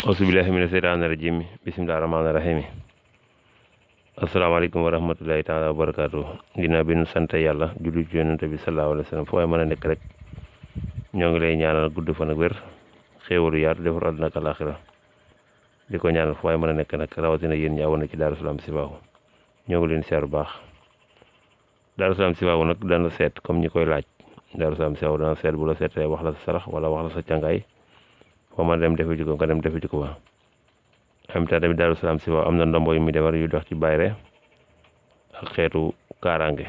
auzubillahi mina seytaani rajim bismillahi rahmaani rahim asalaamaaleykum wa rahmatullahi taala wa barakaatu. ginnaaw bi nu sant yàlla julli ci yonent bi sallallahu alayhi wa sallam foo mën a nekk rek ñoo ngi lay ñaanal gudd fan ak wér xéewalu yaatu defar àdduna ak alaaxira di ko ñaanal foo mën a nekk nag rawatina yéen ñi awoon ci Darou Salam Chifahou ñoo ngi leen seer bu baax. Darou Salam Chifahou nag dana seet comme ñi koy laaj. Darou Salam Chifahou dana seet bu la seetee wax la sa sarax wala wax la sa càngaay foo ma dem defe ji ko nga dem defe ji ko ba en même temps tamit Darou Salam Chifahou am na ndombo yu muy defar yu dox ci bayre ak xeetu kaaraange.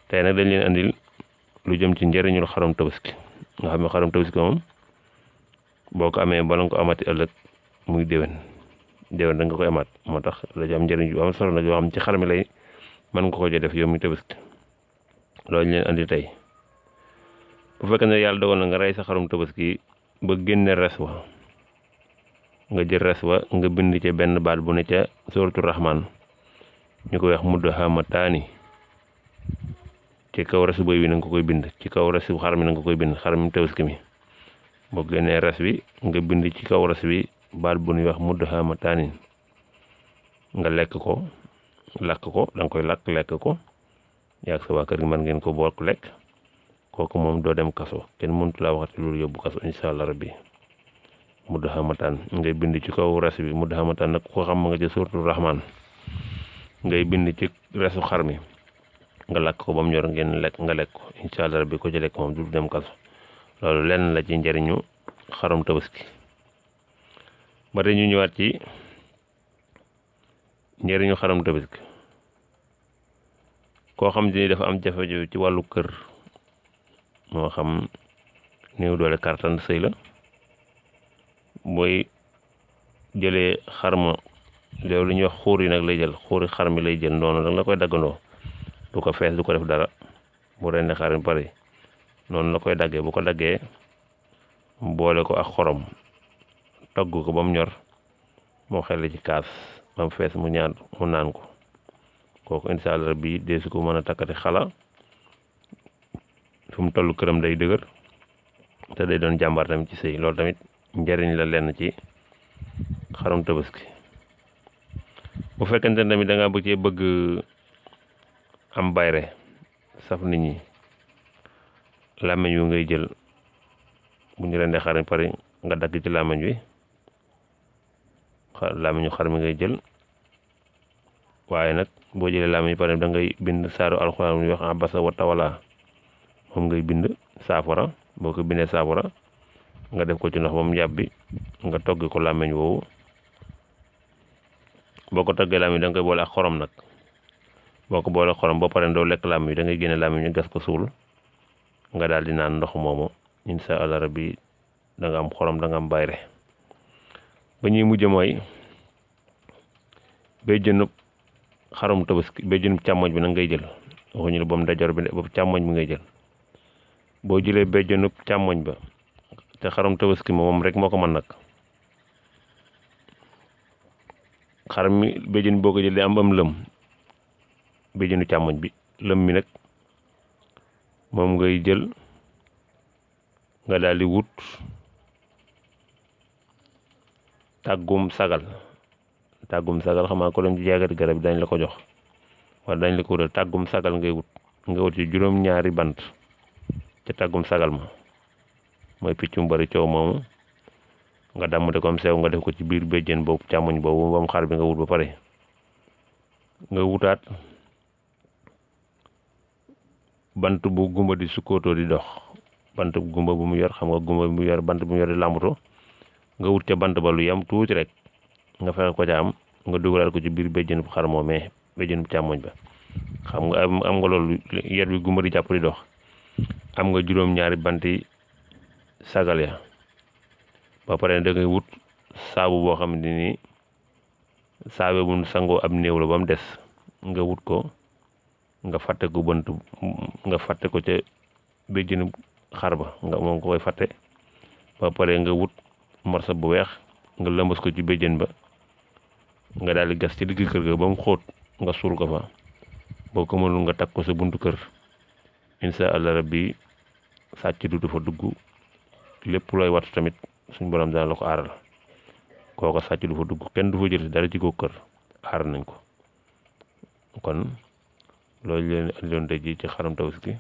tey nag dañ leen andil lu jëm ci njëriñul xarum tabaski nga xam ne xarum tabaski moom boo ko amee bala nga ko amati ëllëg muy déwén da nga koy amaat moo tax la ci am njëriñ yu am solo nag yoo xam ci xar mi lay mën nga ko def yow mi tabaski loolu leen andi tey. bu fekkee ne yàlla dogal na nga rey sa xarum tabaski ba génne res wa nga jël res wa nga bind ci benn baat bu ne ca suratul rahman ñu koy wax mudhamataani ci kaw resu bëy wi na nga koy bind ci kaw resu xar mi na nga koy bind xar mi tabaski mi boo génnee res bi nga bind ci kaw res bi baat bu ñuy wax mudhamataani nga lekk ko lakk ko da nga koy lakk lekk ko yaag sa waa kër gi mën ngeen ko bokk lekk kooku moom doo dem kaso kenn mëntu laa waxati loolu yóbbu kaso incha allah rabbi mudhamataan ngay bind ci kaw res bi mudhamataan nag ko xam nga ci suratul rahman ngay bind ci resu xar mi nga lakk ko ba mu ñor ngeen lekk nga lekk ko incha allah rabbi ko ci lekk moom du dem kaso loolu lenn la ci njëriñu xarum tabaski. ba tey ñu ñëwaat ci njëriñu xarum tabaski koo xam ni dafa am jafe-jafe ci wàllu kër moo xam néew doole kartan sëy la booy jëlee xarma loolu lu ñuy wax xuur yi nag lay jël xuuri xar mi lay jël noonu nag la koy daggandoo du ko fees du ko def dara bu rendi xar mi pare noonu la koy daggee bu ko daggee boole ko ak xorom togg ko ba mu ñor moo xel ci kaas ba mu fees mu naan ko kooku incha allah bi dee su ko mën a takkati xala fu mu toll këram day dëgër te day doon jàmbaar tamit ci sëy loolu tamit njëriñ la lenn ci xarum tabaski. bu fekkente ne tamit da ngaa bëgg am bayre saf nit ñi làmmiñ wi ngay jël bu ñu rendee xar mi pare nga dagg ci làmmiñ wi làmmiñu xar mi ngay jël waaye nag boo jëlee làmmiñ pare da ngay bind saaru alxuraan bu ñuy wax abasa wa tawala moom ngay bind saafara boo ko bindee saafara nga def ko ci ndox ba mu yàbbi nga togg ko làmmiñ woowu boo ko toggee làmmiñ da nga koy boole ak xorom nag boo ko boole xorom boo paree doo lekk làmmiñ da ngay génne làmmiñ ñu gas ko suul nga daal di naan ndox moomu insha allah rabbi da nga am xorom da nga am bayre. ba ñuy mujj mooy bay jënub xarum tabaski bay jënub càmmoñ bi nag ngay jël waxuñu la boobu ndeyjoor bi boobu càmmoñ bi ngay jël boo jëlee béjjënub càmmoñ ba te xarum tabaski moom rek moo ko mën nag xar mi béjjën boo ko jëlee am lëm béjjënu càmmoñ bi lëm mi nag moom ngay jël nga daal di wut tàggum sagal xamaa ko dem ci jaagati garab yi dañ la ko jox wala dañ la ko wutal tàggum sagal ngay wut nga wut ci juróom-ñaari bant ca tàggum sagal ma mooy picc mu bari coow moomu nga dammate comme sew nga def ko ci biir béjjén boobu càmmoñ boobu ba mu xar bi nga wut ba pare nga wutaat bant bu gumba di sukkootoo di dox bant bu gumba bu mu yor xam nga gumba bu mu yor bant bu mu yor di làmbuto nga wut ca bant ba lu yam tuuti rek nga fexe ko ca am nga dugalaat ko ci biir béjjén bu xar moomee béjjén bu càmmoñ ba xam nga am nga loolu yer bi gumba di jàpp di dox am nga juróom-ñaari banti sagal ya ba pare da ngay wut saabu boo xam ne ni saabe bu sangoo ab néew la ba mu des nga wut ko nga fàtte ko nga fàtte ko ca béjjënu xar ba nga moom ko koy fàtte ba pare nga wut morsa bu weex nga lëmbas ko ci béjjën ba nga daal di gas ci digg kër ga ba mu xóot nga suul ko fa boo ko mënul nga takk ko sa buntu kër insha allah rabbi sàcc du fa dugg lépp looy wattu tamit suñ borom dana la ko aaral kooka sàcc du fa dugg kenn du fa jël dara ci ko kër aar nañ ko kon loolu leen andi loon tey ji ci xarum tabaski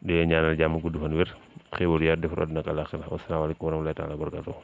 di leen ñaanal jàmm gudd fan wér xéewal yaa defar àddina ak àllaaxira wasalaamaaleykum wa rahmatullaahi taala wa barakaatuh